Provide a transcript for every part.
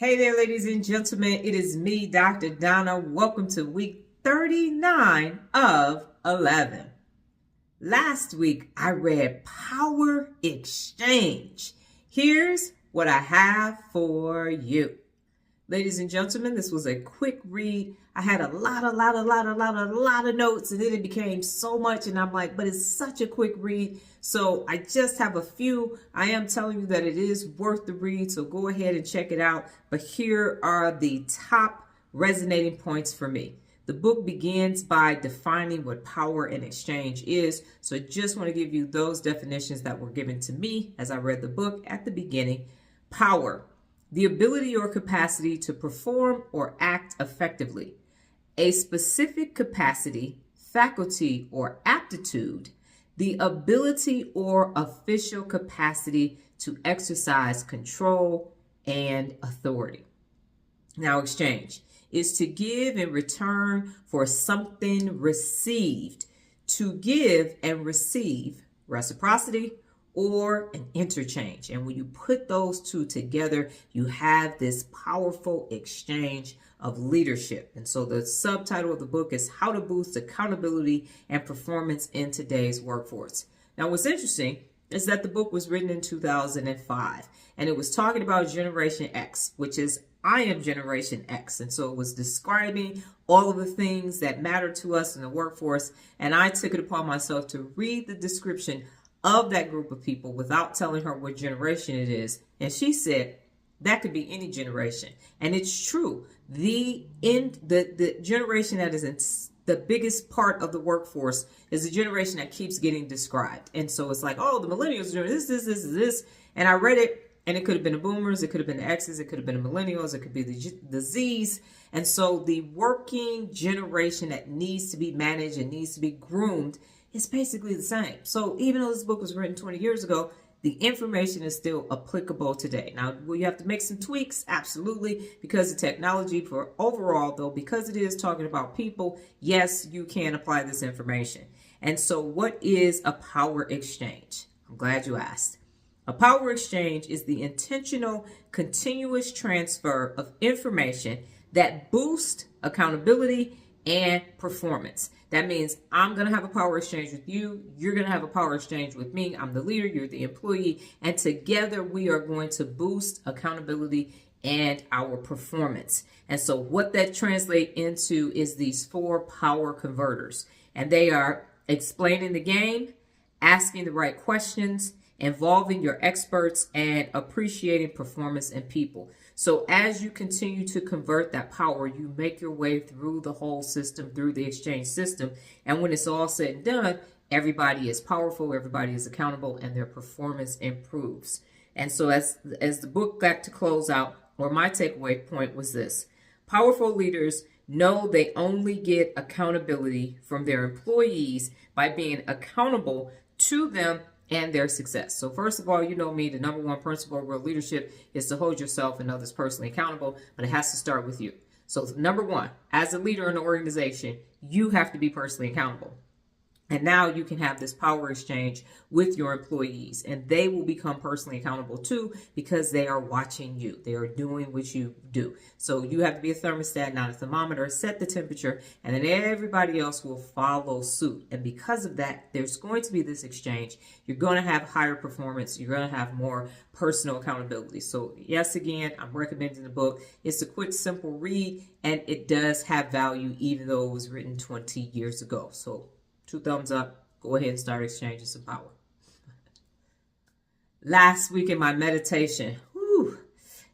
Hey there, ladies and gentlemen. It is me, Dr. Donna. Welcome to week 39 of 11. Last week, I read Power Exchange. Here's what I have for you. Ladies and gentlemen, this was a quick read. I had a lot of notes, and then it became so much, and I'm like, but it's such a quick read. So I just have a few. I am telling you that it is worth the read, so go ahead and check it out. But here are the top resonating points for me. The book begins by defining what power and exchange is. So I just want to give you those definitions that were given to me as I read the book at the beginning. Power: the ability or capacity to perform or act effectively. A specific capacity, faculty, or aptitude. The ability or official capacity to exercise control and authority. Now, exchange is to give in return for something received. To give and receive, reciprocity, or an interchange. And when you put those two together, you have this powerful exchange of leadership. And so the subtitle of the book is How to Boost Accountability and Performance in Today's Workforce. Now, what's interesting is that the book was written in 2005, and it was talking about Generation X, which is I am Generation X. And so it was describing all of the things that matter to us in the workforce. And I took it upon myself to read the description of that group of people without telling her what generation it is. And she said, that could be any generation. And it's true. The generation that is in the biggest part of the workforce is the generation that keeps getting described. And so it's like, oh, the millennials are doing this. And I read it, and it could have been the boomers, it could have been the X's, it could have been the millennials, it could be the Z's. And so the working generation that needs to be managed and needs to be groomed is basically the same. So even though this book was written 20 years ago, the information is still applicable today. Now, will you have to make some tweaks? Absolutely, because the technology for overall, though, because it is talking about people, yes, you can apply this information. And so what is a power exchange? I'm glad you asked. A power exchange is the intentional, continuous transfer of information that boosts accountability and performance. That means I'm going to have a power exchange with you. You're going to have a power exchange with me. I'm the leader. You're the employee. And together we are going to boost accountability and our performance. And so what that translates into is these 4 power converters. And they are explaining the game, asking the right questions, involving your experts, and appreciating performance and people. So as you continue to convert that power, you make your way through the whole system, through the exchange system. And when it's all said and done, everybody is powerful, everybody is accountable, and their performance improves. And so as the book got to close out, or my takeaway point was this: powerful leaders know they only get accountability from their employees by being accountable to them and their success. So first of all, you know me, the number one principle of real leadership is to hold yourself and others personally accountable, but it has to start with you. So number one, as a leader in an organization, you have to be personally accountable. And now you can have this power exchange with your employees, and they will become personally accountable too, because they are watching you. They are doing what you do. So you have to be a thermostat, not a thermometer. Set the temperature, and then everybody else will follow suit. And because of that, there's going to be this exchange. You're going to have higher performance. You're going to have more personal accountability. So yes, again, I'm recommending the book. It's a quick, simple read, and it does have value, even though it was written 20 years ago. So 2 thumbs up. Go ahead and start exchanging some power. Last week in my meditation,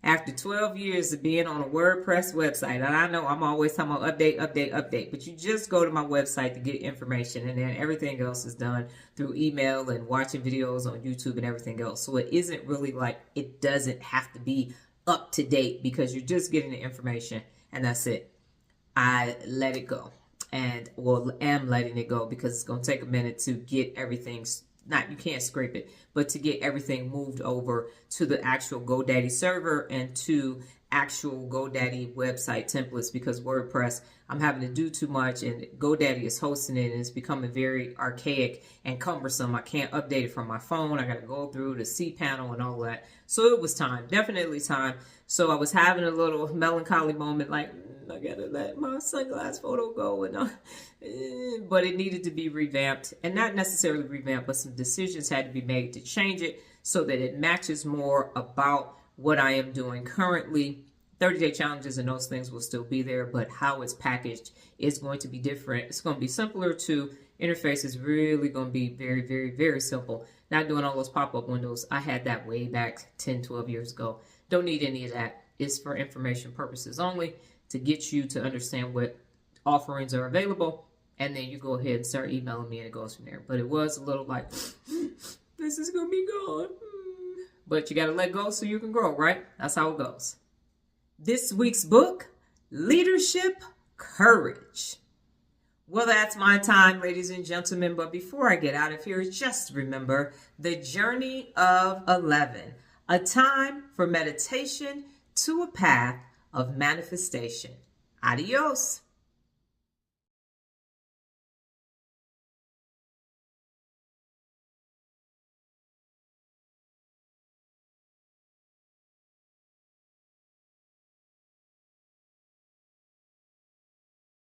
after 12 years of being on a WordPress website, and I know I'm always talking about update, but you just go to my website to get information, and then everything else is done through email and watching videos on YouTube and everything else. So it isn't really like, it doesn't have to be up to date, because you're just getting the information and that's it. I let it go. And am letting it go, because it's going to take a minute to get everything, you can't scrape it, but to get everything moved over to the actual GoDaddy server and to actual GoDaddy website templates because WordPress, I'm having to do too much, and GoDaddy is hosting it and it's becoming very archaic and cumbersome. I can't update it from my phone. I got to go through the cPanel and all that. So it was time, definitely time. So I was having a little melancholy moment, like, I got to let my sunglass photo go. But it needed to be revamped, and not necessarily revamped, but some decisions had to be made to change it so that it matches more about what I am doing currently. 30-day challenges and those things will still be there, but how it's packaged is going to be different. It's going to be simpler to interface. Is really going to be very, very, very simple. Not doing all those pop-up windows. I had that way back 10, 12 years ago. Don't need any of that. It's for information purposes only, to get you to understand what offerings are available, and then you go ahead and start emailing me and it goes from there. But it was a little like, this is going to be gone. But you got to let go so you can grow, right? That's how it goes. This week's book, Leadership Courage. Well, that's my time, ladies and gentlemen. But before I get out of here, just remember the journey of 11, a time for meditation to a path of manifestation. Adios.